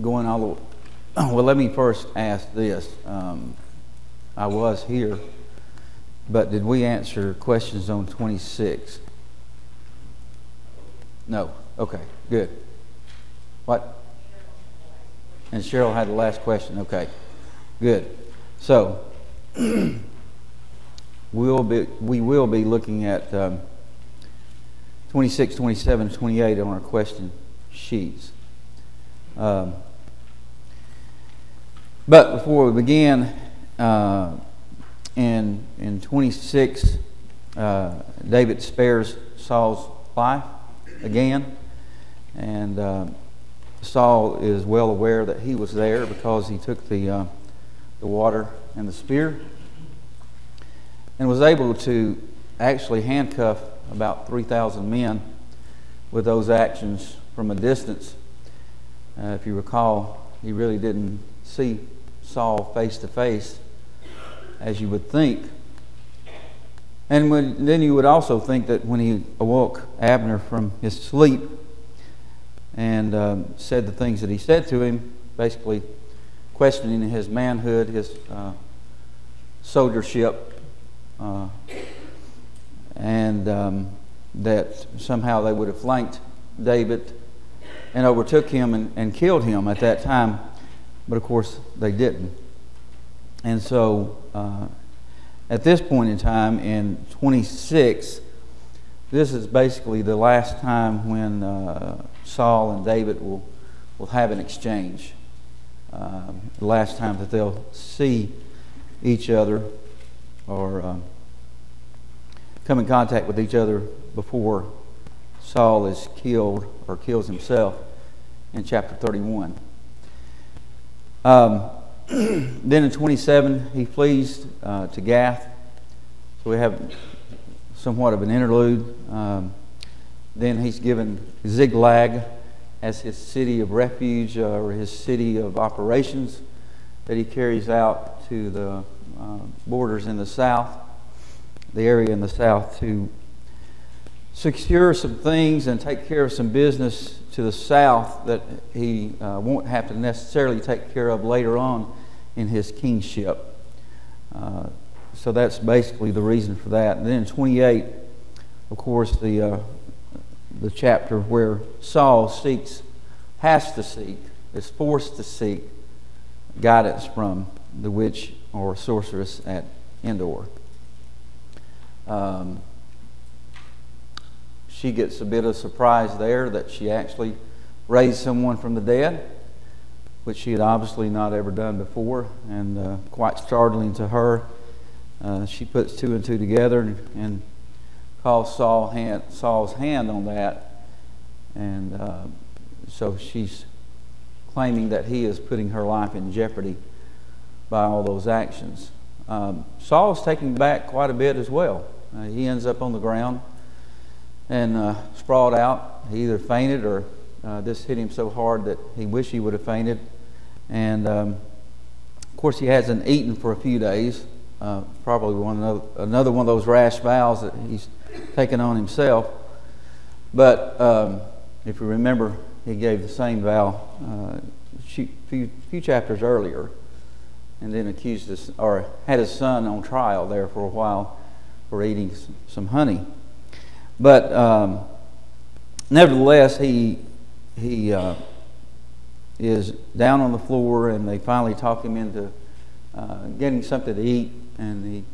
going all the well, let me first ask this. I was here, but did we answer questions on 26? No. Okay, good. What? And Cheryl had the last question. Okay, good. So we will be looking at 26, 27, 28 on our question sheets. But before we begin, in 26, David spares Saul's life again, and Saul is well aware that he was there because he took the water and the spear, and was able to actually handcuff about 3,000 men with those actions from a distance. If you recall, he really didn't see Saul face to face, as you would think. And then you would also think that when he awoke Abner from his sleep and said the things that he said to him, basically questioning his manhood, his soldiership, and that somehow they would have flanked David and overtook him and killed him at that time. But of course they didn't. And so at this point in time, in 26, this is basically the last time when Saul and David will have an exchange. The last time that they'll see each other or come in contact with each other before Saul is killed or kills himself in chapter 31. Then in 27, he flees to Gath. So we have somewhat of an interlude. Then he's given Ziklag as his city of refuge or his city of operations that he carries out to the borders in the south, the area in the south, to secure some things and take care of some business to the south that he won't have to necessarily take care of later on in his kingship. So that's basically the reason for that. And then in 28, of course, the chapter where Saul has to seek, is forced to seek guidance from the witch or sorceress at Endor. She gets a bit of surprise there that she actually raised someone from the dead, which she had obviously not ever done before, and quite startling to her. She puts two and two together and calls Saul's hand on that, and so she's claiming that he is putting her life in jeopardy by all those actions. Saul's taken back quite a bit as well. He ends up on the ground and sprawled out. He either fainted or this hit him so hard that he wished he would have fainted. And of course, he hasn't eaten for a few days. Probably another one of those rash vows that he's taken on himself. But if you remember, he gave the same vow a few chapters earlier, and then had his son on trial there for a while for eating some honey. But nevertheless, he is down on the floor, and they finally talk him into getting something to eat, and he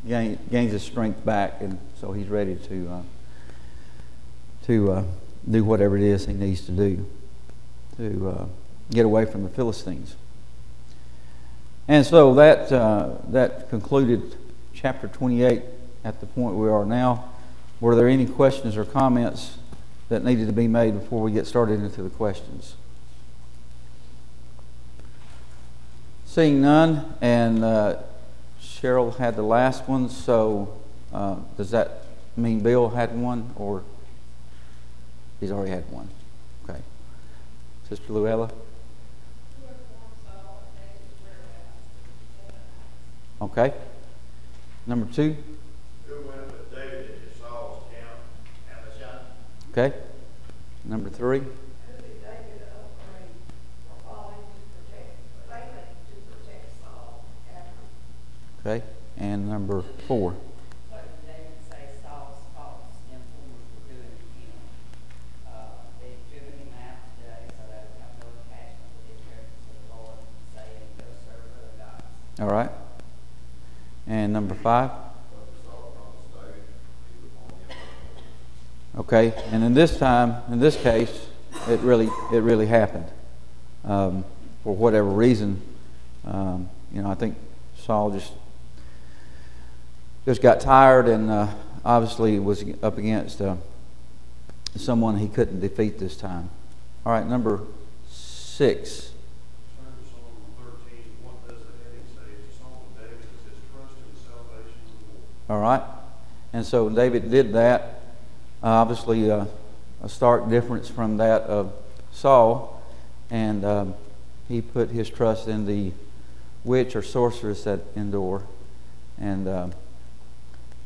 gains his strength back, and so he's ready to do whatever it is he needs to do to get away from the Philistines. And so that concluded chapter 28 at the point we are now. Were there any questions or comments that needed to be made before we get started into the questions? Seeing none, and Cheryl had the last one, so does that mean Bill had one, or he's already had one? Okay. Sister Luella? Okay. Number 2? Who went with David into Saul's camp, Abishai? Okay. Number 3? Who did David upgrade for falling Okay, and number 4. What did David say Saul's false informers were doing to him? They'd driven him out today, so they would have no attachment to the inheritance of the Lord, saying, go serve other gods. All right. And number 5. Okay, and in this case, it really happened. For whatever reason, I think Saul just got tired and obviously was up against someone he couldn't defeat this time. All right, number 6. All right, and so David did that. Obviously, a stark difference from that of Saul, and he put his trust in the witch or sorceress at Endor. And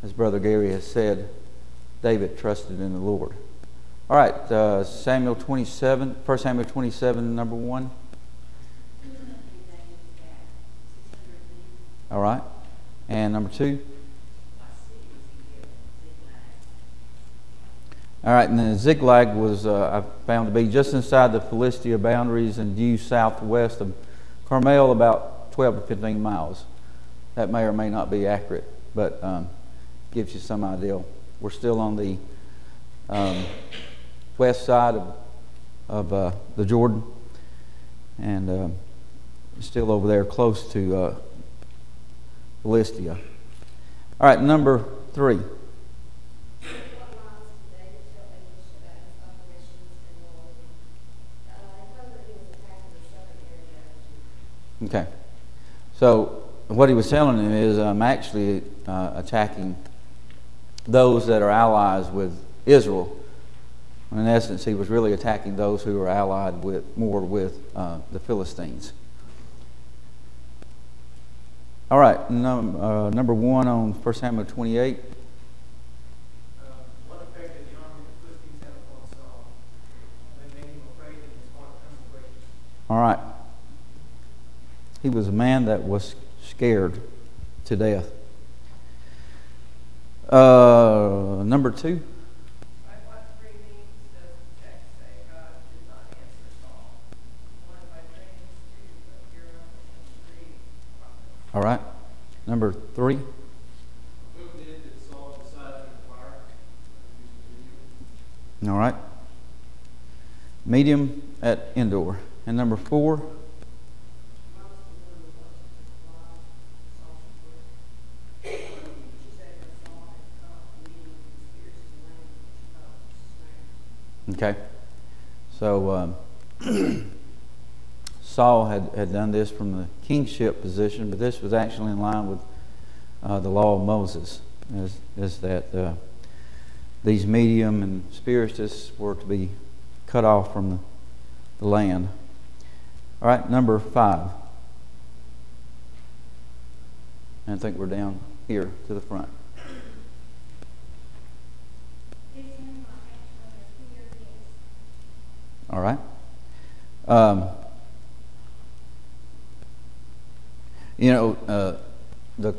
as Brother Gary has said, David trusted in the Lord. All right, 1 Samuel 27, number 1. All right, and number 2. All right, and then Ziklag was, I found to be just inside the Philistia boundaries and due southwest of Carmel, about 12 to 15 miles. That may or may not be accurate, but gives you some idea. We're still on the west side of the Jordan, and still over there close to Philistia. All right, number 3. Okay, so what he was telling him is, I'm actually attacking those that are allies with Israel. In essence, he was really attacking those who are allied more with the Philistines. All right, number 1 on 1 Samuel 28. What effect did the army of the Philistines have upon Saul? They made him afraid and his heart turned away. All right. He was a man that was scared to death. Number 2. By what 3 means does the text say God did not answer Saul? 1, by dreams, 2, by Urim, and 3, prophets. All right. Number 3. Who did Saul decide to inquire? All right. Medium at Endor. And number 4. Okay, so Saul had done this from the kingship position, but this was actually in line with the law of Moses, is that these medium and spiritists were to be cut off from the land. All right, number 5. And I think we're down here to the front. All right. The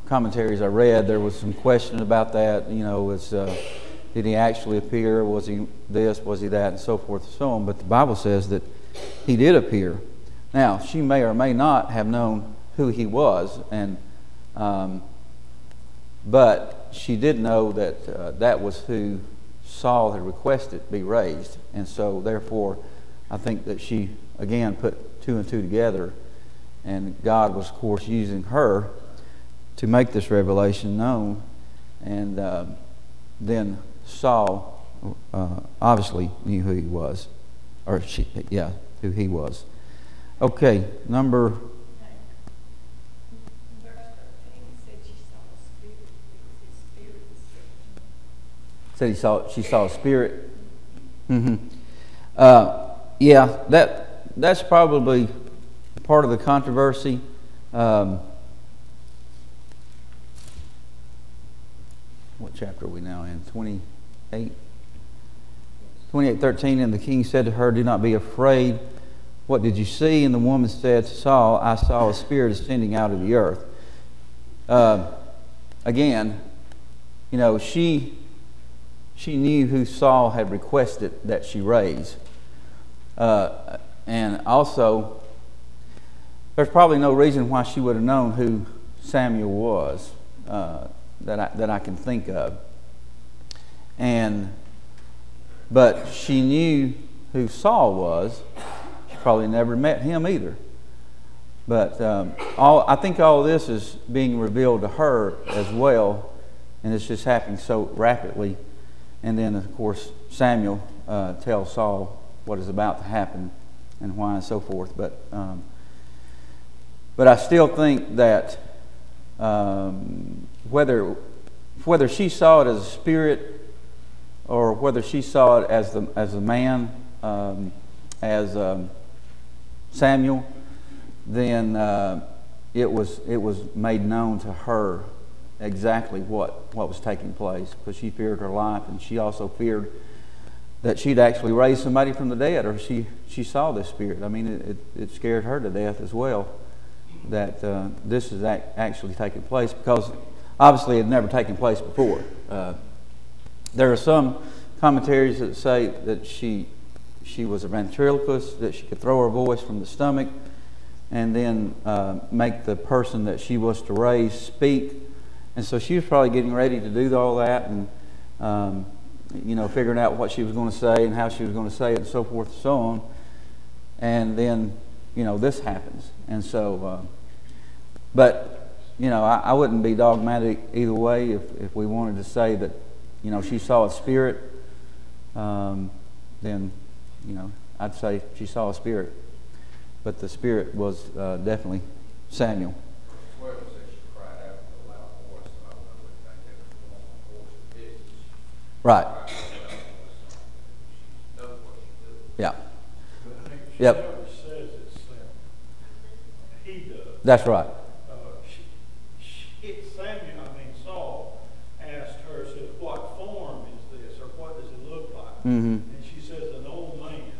commentaries I read, there was some question about that. Did he actually appear? Was he this? Was he that? And so forth and so on. But the Bible says that he did appear. Now, she may or may not have known who he was, but she did know that that was who Saul had requested be raised, and so therefore I think that she again put 2 and 2 together, and God was of course using her to make this revelation known, and then Saul obviously knew who he was, or who he was. Okay, number. Verse 13 said she saw a spirit. His spirit was sick. Said she saw a spirit. That's probably part of the controversy. What chapter are we now in? 28? 28:13, and the king said to her, "Do not be afraid. What did you see?" And the woman said to Saul, "I saw a spirit ascending out of the earth." again, you know, she knew who Saul had requested that she raise. And also, there's probably no reason why she would have known who Samuel was that I can think of. But she knew who Saul was. She probably never met him either. But I think all of this is being revealed to her as well, and it's just happening so rapidly. And then, of course, Samuel tells Saul what is about to happen and why and so forth. But I still think that whether she saw it as a spirit or whether she saw it as a man, as Samuel, then it was made known to her exactly what was taking place, because she feared her life, and she also feared that she'd actually raised somebody from the dead, or she saw this spirit. I mean, it scared her to death as well, that this is actually taking place, because obviously it had never taken place before. There are some commentaries that say that she was a ventriloquist, that she could throw her voice from the stomach and then make the person that she was to raise speak. And so she was probably getting ready to do all that, and figuring out what she was going to say and how she was going to say it and so forth and so on. And then, this happens. And so, I wouldn't be dogmatic either way if we wanted to say that, she saw a spirit, then, I'd say she saw a spirit. But the spirit was definitely Samuel. Right. Yeah. Yep. Says it's he does. That's right. Saul asked her, said, "What form is this, or what does it look like?" Mm-hmm. And she says, "An old man."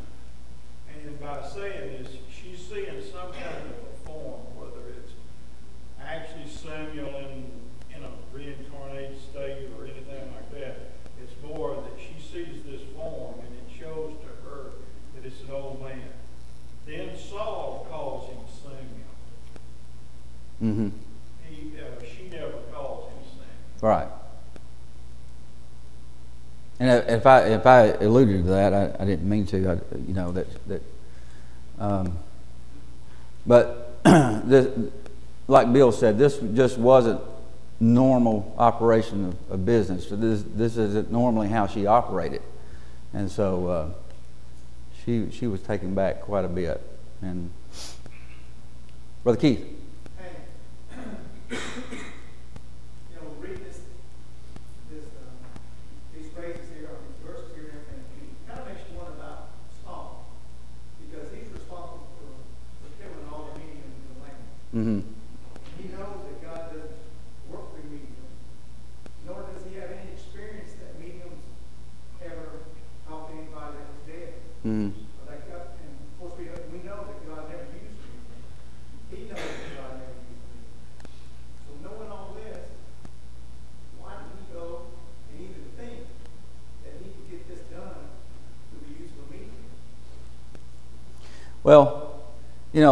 And by saying this, she's seeing some kind of a form, whether it's actually Samuel in a reincarnated state or anything like that. It's more that she sees this form, and it shows to her that it's an old man. Then Saul calls him Samuel. Mm-hmm. She never calls him Samuel. Right. And if I alluded to that, I didn't mean to. But like Bill said, this just wasn't normal operation of business. So this isn't normally how she operated, and so she was taken back quite a bit. And Brother Keith. Read these phrases here, or these verses here, and everything, it kind of makes you wonder about Saul, because he's responsible for killing all the mediums in the land. Mm-hmm. He knows that God doesn't work through mediums, nor does he have any experience that mediums ever help anybody that was dead. Mm-hmm. And of course, we know that God never used mediums. He knows that God never used mediums. So knowing all this, why did he go and even think that he could get this done through the use of a medium? Well, the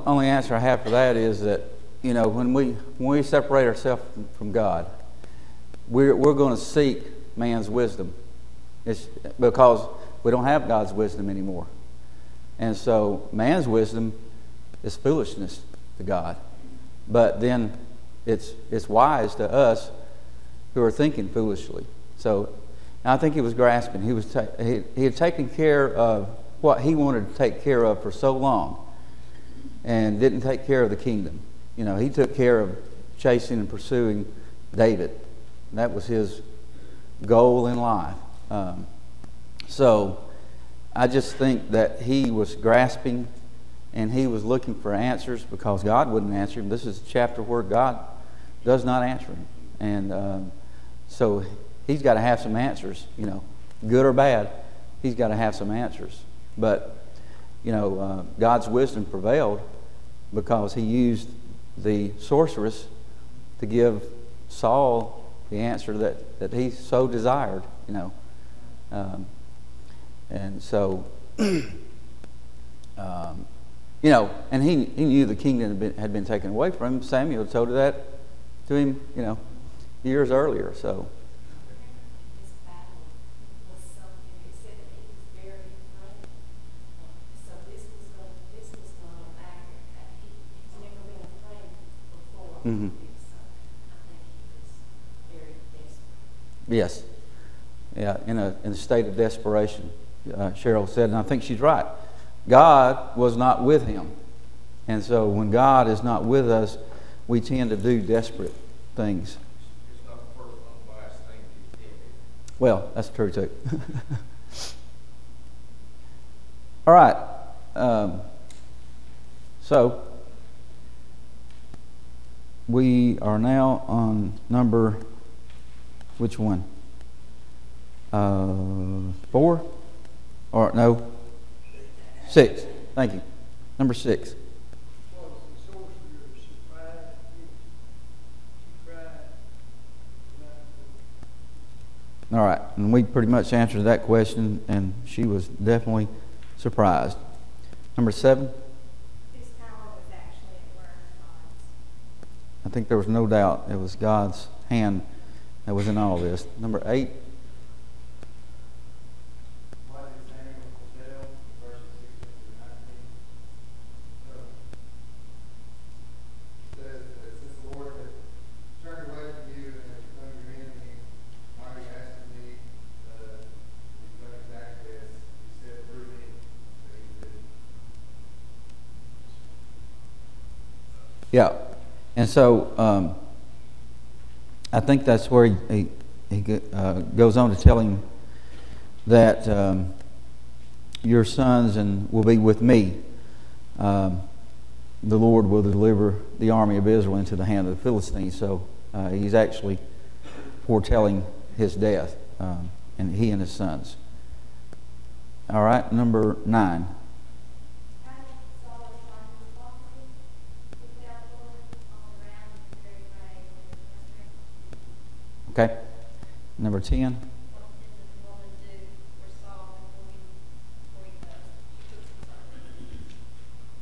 only answer I have for that is that, when we separate ourselves from God, we're going to seek man's wisdom. It's because we don't have God's wisdom anymore. And so man's wisdom is foolishness to God. But then it's wise to us who are thinking foolishly. So I think he was grasping. He had taken care of what he wanted to take care of for so long, and didn't take care of the kingdom. He took care of chasing and pursuing David. That was his goal in life. So I just think that he was grasping, and he was looking for answers, because God wouldn't answer him. This is a chapter where God does not answer him. And so he's got to have some answers, good or bad. He's got to have some answers. But, God's wisdom prevailed, because he used the sorceress to give Saul the answer that he so desired, and so, and he knew the kingdom had been taken away from him. Samuel told that to him, years earlier. So, This battle was something, it said that he was very afraid. So this was going to matter. He's never been afraid before. Mhm. So I think he was very desperate. yes, yeah, in a state of desperation, Cheryl said, and I think she's right. God was not with him, and so when God is not with us, we tend to do desperate things. It's not the first unbiased thing he did. Well, that's true too. All right. So we are now on number, which one? 4? Or no? 6. Thank you. Number 6. What was the source of your surprise? She cried. All right. And we pretty much answered that question, and she was definitely surprised. Number 7. His power was actually at work God's. I think there was no doubt it was God's hand that was in all this. Number 8. Why did Samuel fulfill verses 16 through 19? Says that since the Lord had turned away from you and has become your enemy, why are you asking me? He's done exactly as he said through me that he would do. Yeah. And so I think that's where he goes on to tell him that your sons will be with me. The Lord will deliver the army of Israel into the hand of the Philistines. So he's actually foretelling his death, and he and his sons. All right, number 9. Okay. Number 10.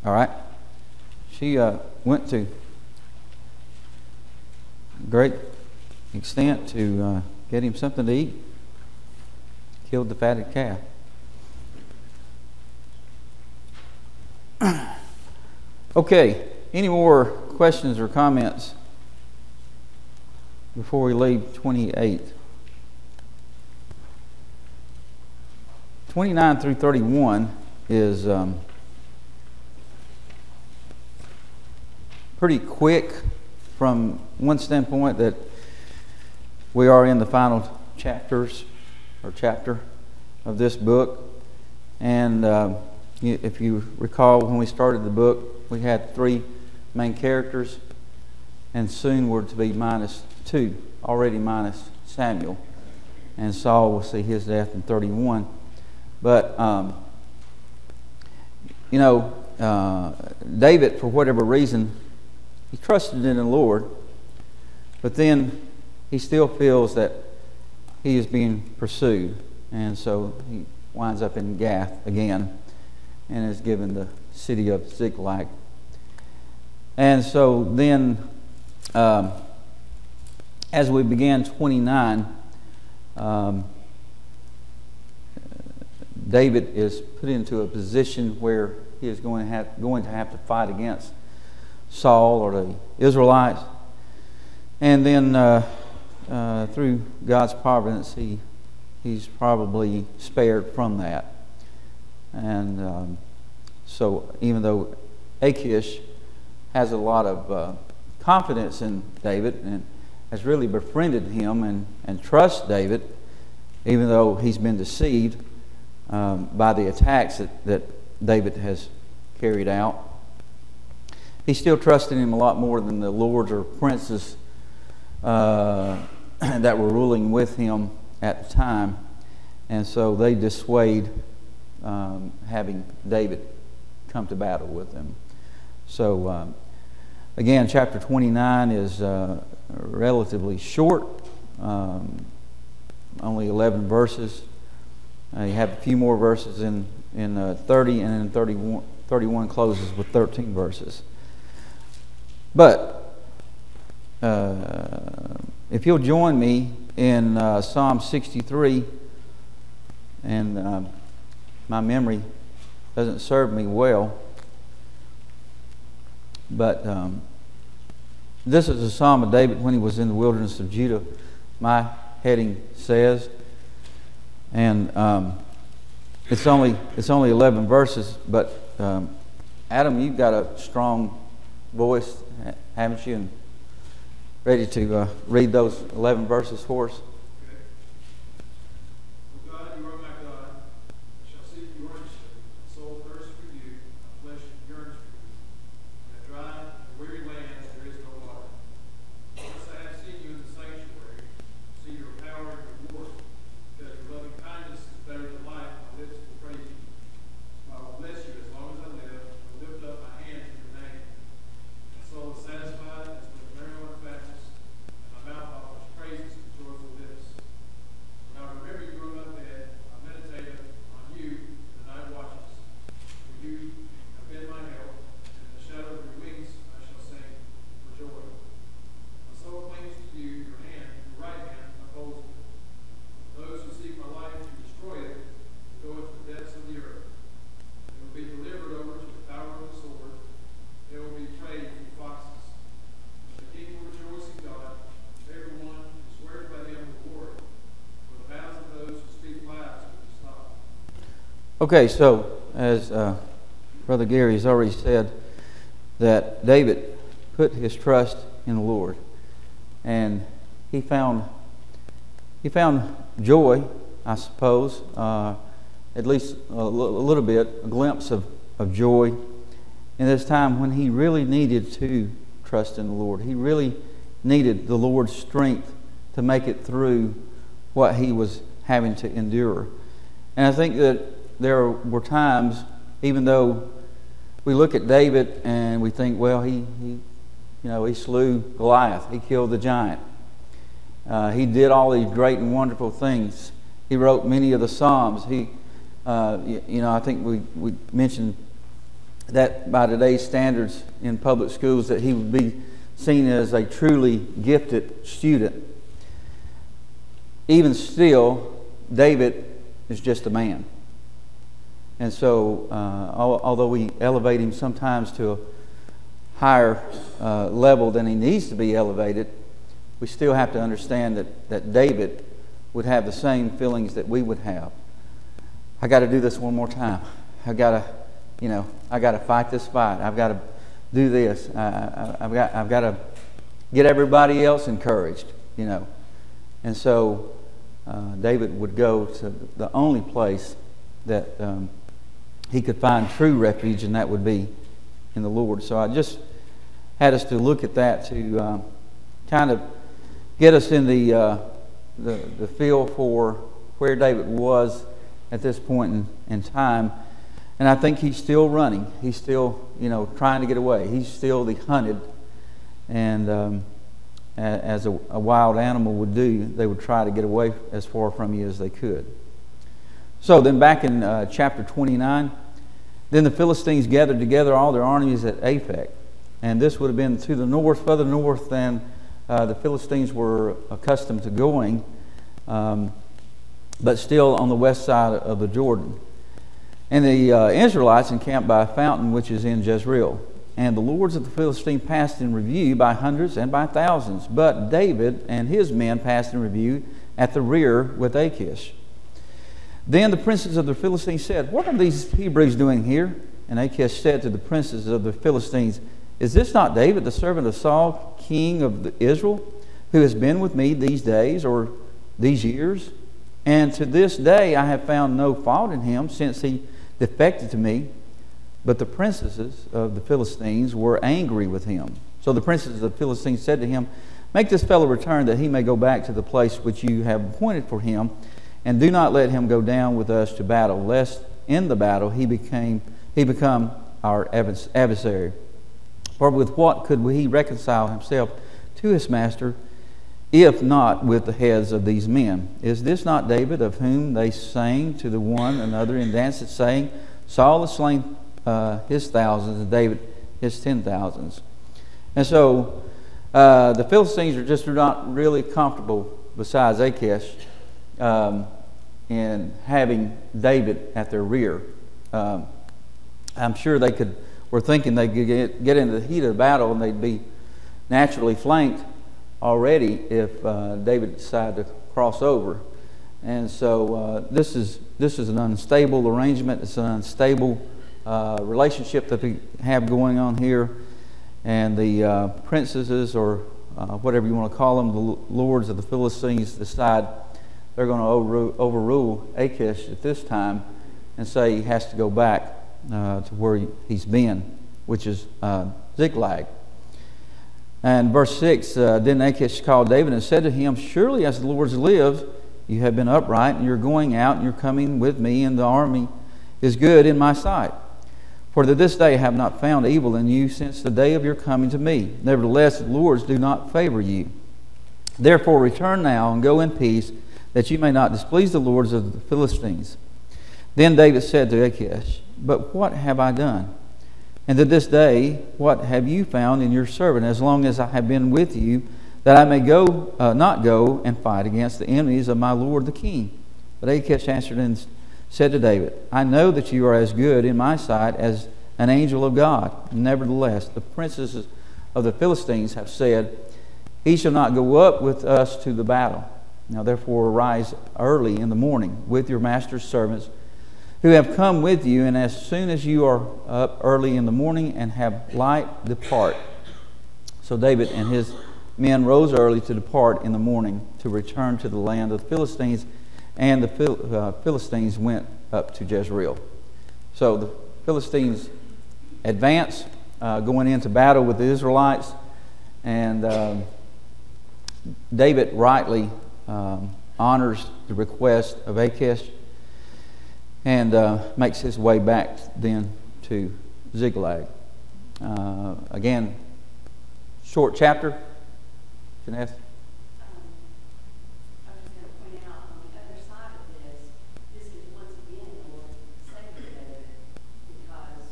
All right. She went to great extent to get him something to eat. Killed the fatted calf. Okay. Any more questions or comments before we leave 28? 29 through 31 is pretty quick from one standpoint, that we are in the final chapter of this book. And if you recall, when we started the book, we had 3 main characters, and soon we're to be -2, already minus Samuel. And Saul will see his death in 31. But, David, for whatever reason, he trusted in the Lord, but then he still feels that he is being pursued. And so he winds up in Gath again and is given the city of Ziklag. And so then, as we began 29, David is put into a position where he is going to have to fight against Saul or the Israelites, and then through God's providence, he's probably spared from that. And so, even though Achish has a lot of confidence in David and has really befriended him and trusts David, even though he's been deceived by the attacks that David has carried out, he still trusted him a lot more than the lords or princes that were ruling with him at the time. And so they dissuade having David come to battle with them. So Again, chapter 29 is relatively short, only 11 verses. You have a few more verses in 30, and then 31 closes with 13 verses. But if you'll join me in Psalm 63, and my memory doesn't serve me well, but this is a psalm of David when he was in the wilderness of Judah, my heading says, and it's only 11 verses. But Adam, you've got a strong voice, haven't you? And ready to read those 11 verses for us. Okay, so as Brother Gary has already said, that David put his trust in the Lord, and he found joy, I suppose, at least a little bit, a glimpse of joy in this time when he really needed to trust in the Lord. He really needed the Lord's strength to make it through what he was having to endure. And I think that there were times, even though we look at David and we think, well, he slew Goliath, he killed the giant, he did all these great and wonderful things. He wrote many of the Psalms. I think we mentioned that by today's standards in public schools, that he would be seen as a truly gifted student. Even still, David is just a man. And so, although we elevate him sometimes to a higher level than he needs to be elevated, we still have to understand that David would have the same feelings that we would have. I got to do this one more time. I got to fight this fight. I've got to do this. I've got to get everybody else encouraged. And so David would go to the only place that he could find true refuge, and that would be in the Lord. So I just had us to look at that to kind of get us in the feel for where David was at this point in time. And I think he's still running. He's still, trying to get away. He's still the hunted. And as a wild animal would do, they would try to get away as far from you as they could. So then back in chapter 29, then the Philistines gathered together all their armies at Aphek. And this would have been to the north, further north than the Philistines were accustomed to going, but still on the west side of the Jordan. And the Israelites encamped by a fountain which is in Jezreel. And the lords of the Philistines passed in review by hundreds and by thousands. But David and his men passed in review at the rear with Achish. Then the princes of the Philistines said, "What are these Hebrews doing here?" And Achish said to the princes of the Philistines, "Is this not David, the servant of Saul, king of Israel, who has been with me these days or these years? And to this day I have found no fault in him, since he defected to me." But the princesses of the Philistines were angry with him. So the princes of the Philistines said to him, "Make this fellow return, that he may go back to the place which you have appointed for him, and do not let him go down with us to battle, lest in the battle he become our adversary." For with what could he reconcile himself to his master, if not with the heads of these men? Is this not David, of whom they sang to the one another in dances, saying, Saul has slain his thousands, and David his 10,000s? And so the Philistines are just not really comfortable, besides Achish, in having David at their rear. I'm sure they were thinking they could get into the heat of the battle and they'd be naturally flanked already if David decided to cross over. And so this is an unstable arrangement. It's an unstable relationship that we have going on here. And the princesses, or whatever you want to call them, the lords of the Philistines, decide they're going to overrule Achish at this time and say he has to go back to where he's been, which is Ziklag. And verse 6, Then Achish called David and said to him, Surely as the Lord lives, you have been upright, and you're going out and you're coming with me, and the army is good in my sight. For to this day I have not found evil in you since the day of your coming to me. Nevertheless, the Lords do not favor you. Therefore return now and go in peace, that you may not displease the lords of the Philistines. Then David said to Achish, But what have I done? And to this day, what have you found in your servant, as long as I have been with you, that I may not go and fight against the enemies of my lord the king? But Achish answered and said to David, I know that you are as good in my sight as an angel of God. Nevertheless, the princes of the Philistines have said, He shall not go up with us to the battle. Now therefore arise early in the morning with your master's servants who have come with you, and as soon as you are up early in the morning and have light, depart. So David and his men rose early to depart in the morning to return to the land of the Philistines, and the Philistines went up to Jezreel. So the Philistines advance, going into battle with the Israelites, and David rightly honors the request of Achish and makes his way back then to Ziklag. Again, short chapter. Janeth? I was just going to point out on the other side of this is once again the Lord saving David, because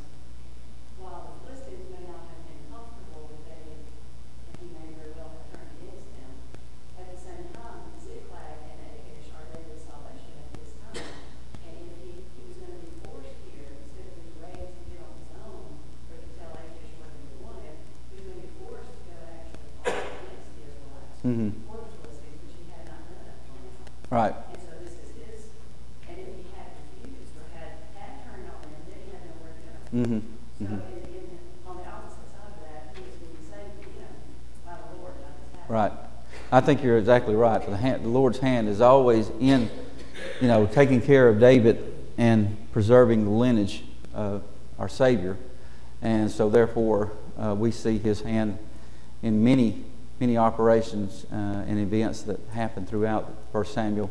while the Philistines may not have been comfortable with David, and he may very well have turned against them, at the same time, Ziklag and Achish are David's salvation at this time. And if he was going to be forced here, instead of being raised to get on his own, or to tell Achish what he wanted, he was going to be forced to go actually fight against the Israelites. Mm-hmm. For the Philistines, which he had not done up to now. Right. And so this is his, and if he had refused or had turned on them, then he had nowhere to go. Mm-hmm. So on the opposite side of that, he was being saved again by the Lord, not his habit. Right. I think you're exactly right. The Lord's hand is always in, taking care of David and preserving the lineage of our Savior. And so therefore, we see his hand in many operations and events that happen throughout 1 Samuel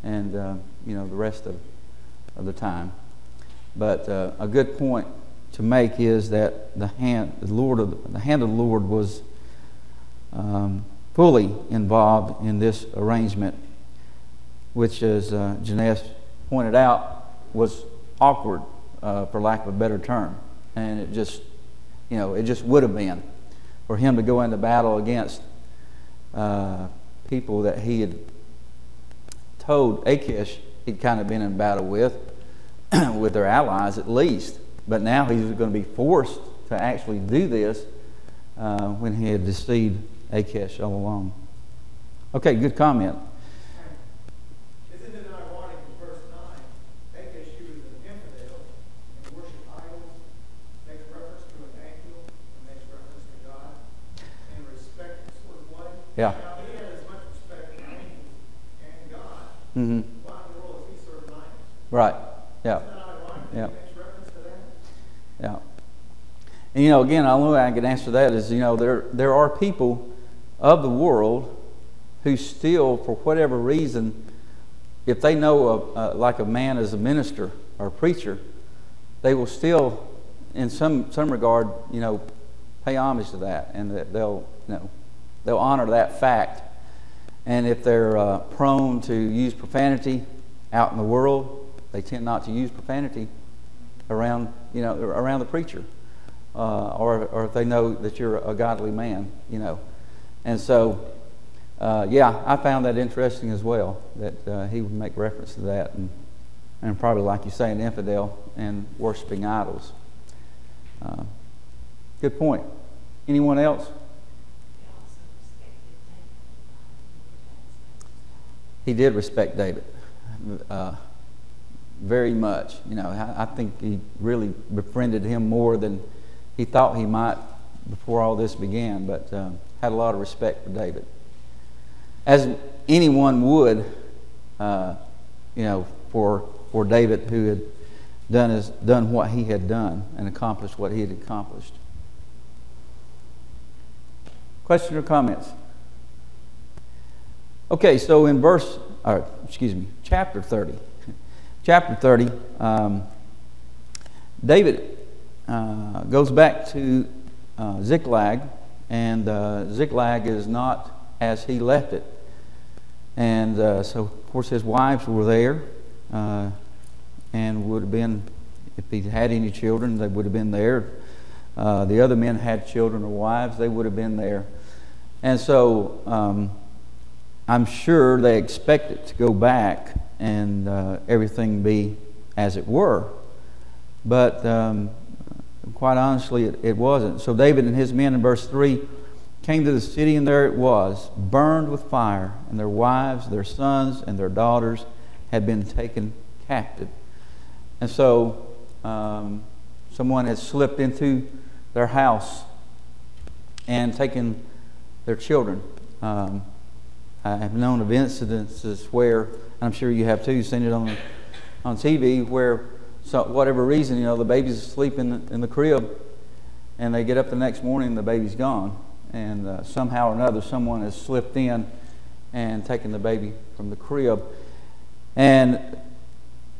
and the rest of the time. But a good point to make is that the hand of the Lord was fully involved in this arrangement, which, as Janeth pointed out, was awkward, for lack of a better term, and it just would have been for him to go into battle against people that he had told Achish he'd kind of been in battle with their allies at least. But now he's going to be forced to actually do this when he had deceived Achish all along. Okay, good comment. Isn't it ironic in verse 9, Achish, who is an infidel and worship idols, makes reference to an angel and makes reference to God in a respectful sort of way? Yeah. Now, he had as much respect for angels and God. Mm-hmm. Why in the world is he serving idols? Right. Yeah. Isn't that ironic that Yeah. he makes reference to that? Yeah. And again, the only way I can answer that is, there are people of the world who still, for whatever reason, if they know like a man as a minister or a preacher, they will still, in some regard, pay homage to that, and that they'll honor that fact. And if they're prone to use profanity out in the world, they tend not to use profanity around the preacher, or if they know that you're a godly man, And so, I found that interesting as well, that he would make reference to that, and probably, like you say, an infidel and worshiping idols. Good point. Anyone else? He did respect David very much. I think he really befriended him more than he thought he might before all this began, but had a lot of respect for David, as anyone would, for David, who had done what he had done and accomplished what he had accomplished. Question or comments? Okay, so in chapter 30. Chapter 30, David goes back to Ziklag, and Ziklag is not as he left it. And so, of course, his wives were there, and would have been, if he had any children, they would have been there. The other men had children or wives, they would have been there. And so I'm sure they expected to go back and everything be as it were. But quite honestly, it wasn't. So David and his men, in verse 3, came to the city, and there it was, burned with fire, and their wives, their sons, and their daughters had been taken captive. And so someone had slipped into their house and taken their children. I have known of incidences where, I'm sure you have too, seen it on TV, where whatever reason, the baby's asleep in the crib, and they get up the next morning and the baby's gone. And somehow or another, someone has slipped in and taken the baby from the crib. And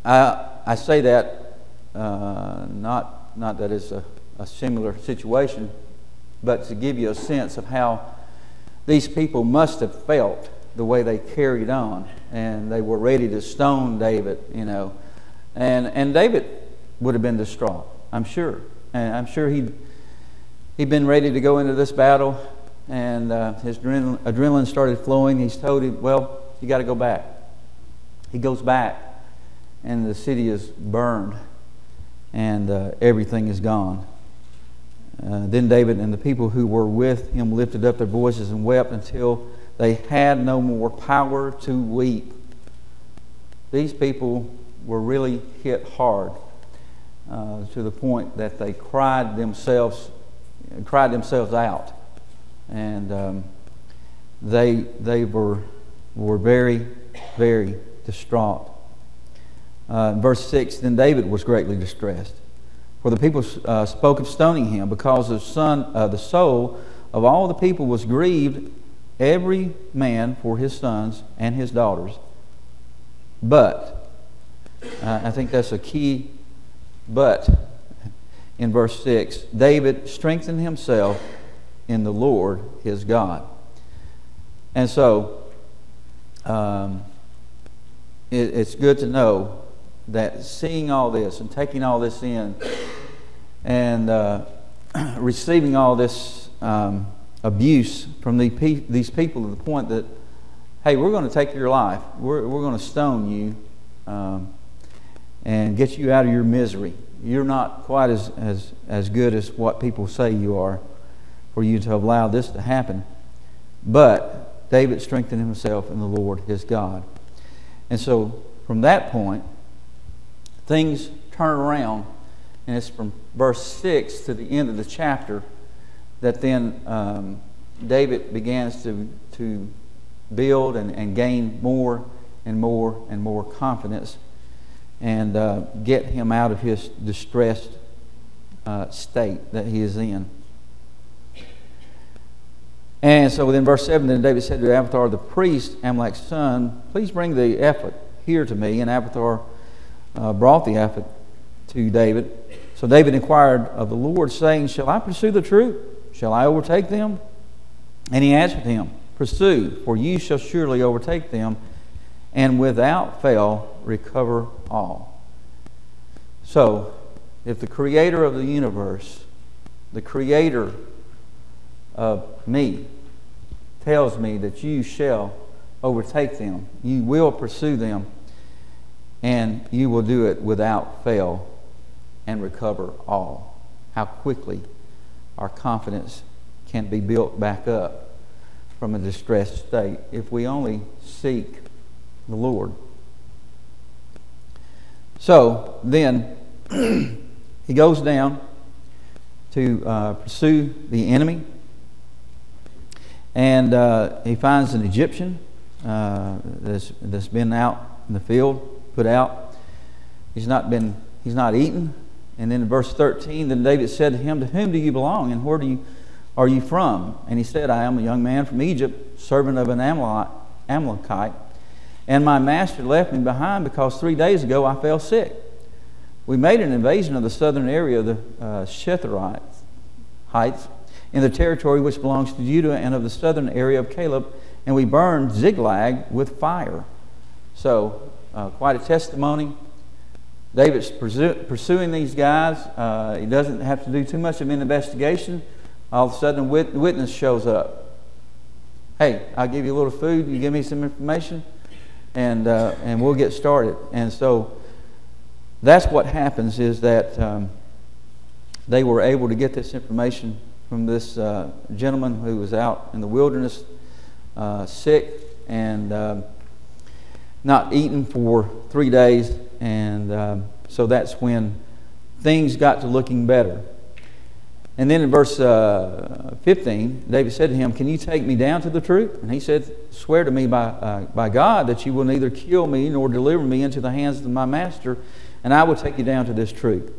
I say that not that it's a similar situation, but to give you a sense of how these people must have felt the way they carried on, and they were ready to stone David, and David would have been distraught, I'm sure, and I'm sure he'd been ready to go into this battle, and his adrenaline started flowing. He's told him, well, you got to go back. He goes back, and the city is burned, and everything is gone. Then David and the people who were with him lifted up their voices and wept until they had no more power to weep. These people were really hit hard to the point that they cried themselves out, and they were very, very distraught. Verse 6, then David was greatly distressed, for the people spoke of stoning him, because the soul of all the people was grieved, every man for his sons and his daughters. But, I think that's a key but in verse 6, David strengthened himself in the Lord his God. And so, it's good to know that seeing all this and taking all this in and receiving all this abuse from these people to the point that, hey, we're going to take your life. We're going to stone you and get you out of your misery. You're not quite as good as what people say you are for you to have allowed this to happen. But David strengthened himself in the Lord his God. And so from that point, things turn around, and it's from verse 6 to the end of the chapter that then David begins to build and gain more and more and more confidence and get him out of his distressed state that he is in. And so within verse 7, then David said to Abiathar the priest, Amalek's son, please bring the ephod here to me. And Abiathar brought the ephod to David. So David inquired of the Lord, saying, shall I pursue the troop? shall I overtake them? And he answered him, Pursue, for you shall surely overtake them, and without fail recover all. So, if the creator of the universe, the creator of me, tells me that you shall overtake them, you will pursue them, and you will do it without fail and recover all. How quickly our confidence can be built back up from a distressed state if we only seek the Lord. So then he goes down to pursue the enemy, and he finds an Egyptian that's been out in the field, put out. He's not eaten. And then in verse 13, then David said to him, To whom do you belong, and where are you from? And he said, I am a young man from Egypt, servant of an Amalekite, and my master left me behind because 3 days ago I fell sick. We made an invasion of the southern area of the Shetherites in the territory which belongs to Judah, and of the southern area of Caleb, and we burned Ziklag with fire. So, quite a testimony. David's pursuing these guys. He doesn't have to do too much of an investigation. All of a sudden, a witness shows up. Hey, I'll give you a little food. You give me some information, and we'll get started. And so that's what happens, is that they were able to get this information from this gentleman who was out in the wilderness, sick and not eaten for 3 days. And so that's when things got to looking better. And then in verse 15, David said to him, Can you take me down to the troop? And he said, Swear to me by God that you will neither kill me nor deliver me into the hands of my master, and I will take you down to this troop.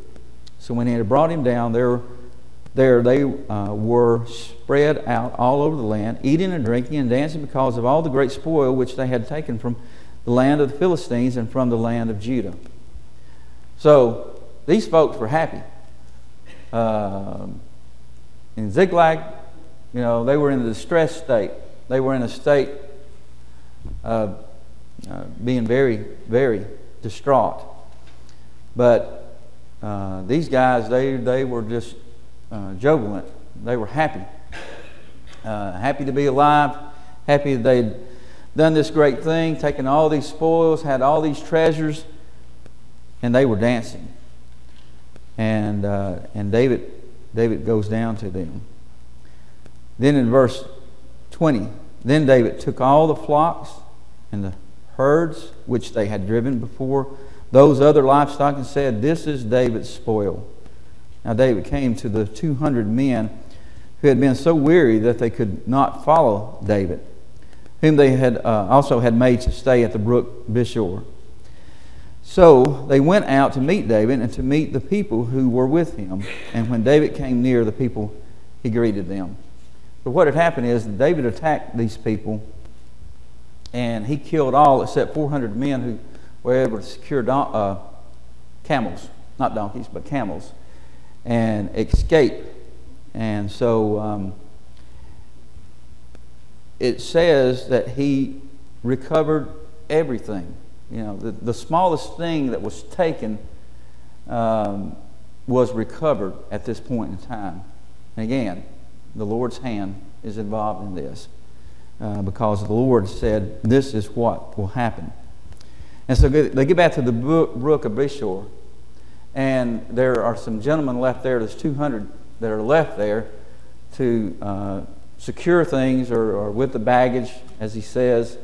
So when he had brought him down, there they were spread out all over the land, eating and drinking and dancing because of all the great spoil which they had taken from the land of the Philistines and from the land of Judah. So these folks were happy. In Ziklag, they were in a distressed state. They were in a state of being very, very distraught. But these guys, they were just jubilant. They were happy. Happy to be alive. Happy that they'd done this great thing, taken all these spoils, had all these treasures, and they were dancing. And David goes down to them. Then in verse 20, then David took all the flocks and the herds which they had driven before those other livestock and said, This is David's spoil. Now David came to the 200 men who had been so weary that they could not follow David, whom they had also had made to stay at the brook Bishor. So they went out to meet David and to meet the people who were with him. And when David came near the people, he greeted them. But what had happened is that David attacked these people, and he killed all except 400 men who were able to secure camels, not donkeys, but camels, and escape. And so it says that he recovered everything. The smallest thing that was taken was recovered at this point in time. And again, the Lord's hand is involved in this because the Lord said, this is what will happen. And so they get back to the brook of Bishor, and there are some gentlemen left there. There's 200 that are left there to secure things or with the baggage, as he says.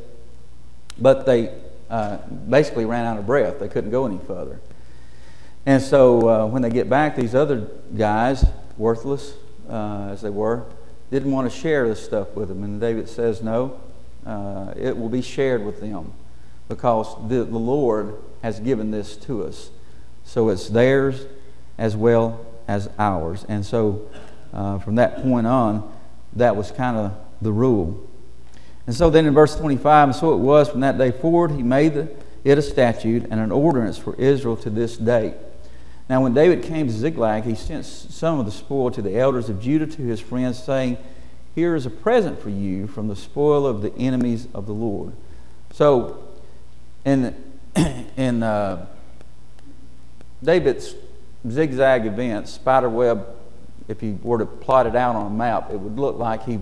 But they basically ran out of breath. They couldn't go any further. And so when they get back, these other guys, worthless as they were, didn't want to share this stuff with them. And David says, no, it will be shared with them because the Lord has given this to us. So it's theirs as well as ours. And so from that point on, that was kind of the rule. And so then in verse 25, and so it was from that day forward, he made it a statute and an ordinance for Israel to this day. Now when David came to Ziklag, he sent some of the spoil to the elders of Judah to his friends, saying, "Here is a present for you from the spoil of the enemies of the Lord." So in David's zigzag events, spiderweb, if you were to plot it out on a map, it would look like he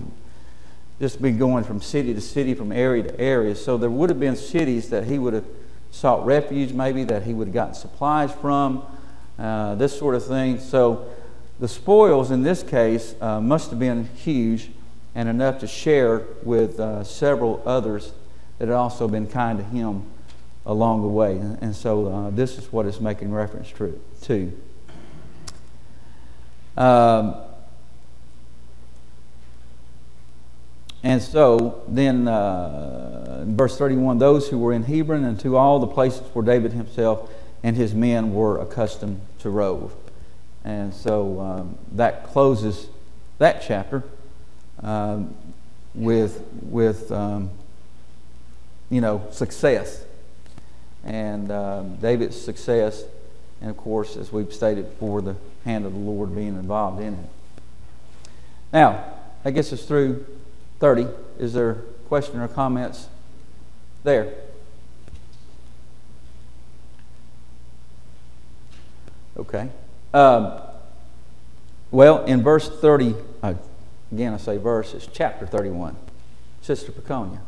just been going from city to city, from area to area. So there would have been cities that he would have sought refuge, maybe, that he would have gotten supplies from, this sort of thing. So the spoils in this case must have been huge and enough to share with several others that had also been kind to him along the way. And so this is what it's making reference to. And so then in verse 31, those who were in Hebron and to all the places where David himself and his men were accustomed to rove. And so that closes that chapter with success. And David's success, and of course, as we've stated before, the hand of the Lord being involved in it. Now, that gets us through 30. Is there question or comments there? Okay. Well, in verse 30, again I say verse, it's chapter 31. Sister Peconia.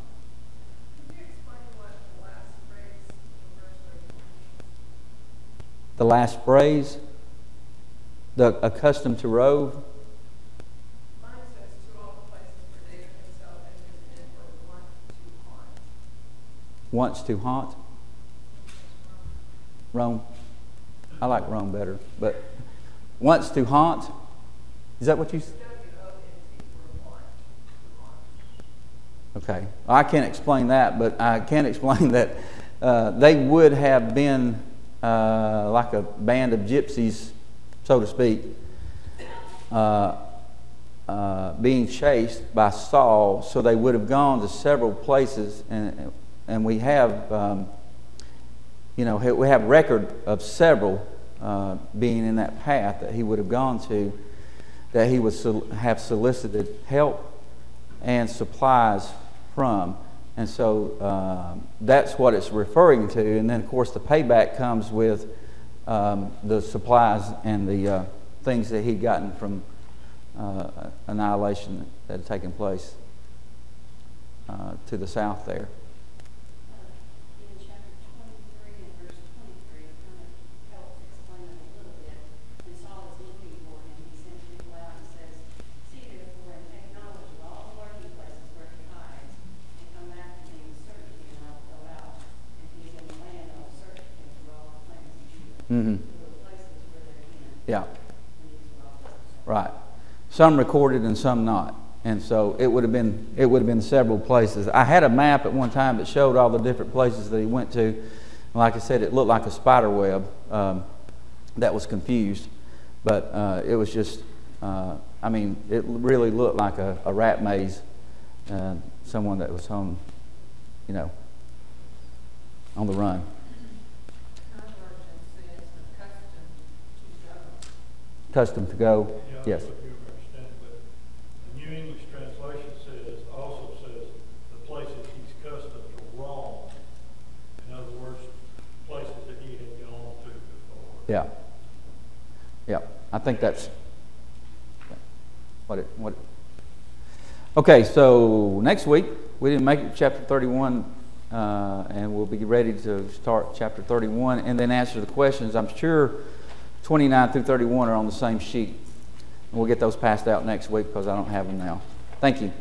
Can you explain what the last phrase in verse 31? The last phrase, the accustomed to rove. Mine says to all the places where David himself and his men were Wants to haunt. Rome. I like Rome better, but wants to haunt. Is that what you said? Okay. I can't explain that, but I can explain that they would have been like a band of gypsies, so to speak, being chased by Saul. So they would have gone to several places, and we have, we have record of several being in that path that he would have gone to, that he would have solicited help and supplies from. And so that's what it's referring to. And then, of course, the payback comes with the supplies and the things that he'd gotten from annihilation that had taken place to the south there. In chapter 23 and verse 23, it kind of helps explain it a little bit. And Saul is looking for him. He sends people out and says, "See therefore and take knowledge of all the lurking places where he hides, and come back to me and search me, and I will go out. And if he's in the land, I will search him through all the plains of Judah." Mm-hmm. Through the places where they're in. Yeah. And these are all places. Right. Some recorded and some not. And so it would have been several places. I had a map at one time that showed all the different places that he went to. And like I said, it looked like a spider web that was confused. But it was just, it really looked like a rat maze. Someone that was on the run. Custom to go. Yeah, Yes. that's what you understand, but the New English translation also says the places he's accustomed to roam. In other words, places that he had gone to before. Yeah. Yeah. I think that's what. Okay, so next week we didn't make it to chapter 31, and we'll be ready to start chapter 31 and then answer the questions. I'm sure 29 through 31 are on the same sheet. And we'll get those passed out next week because I don't have them now. Thank you.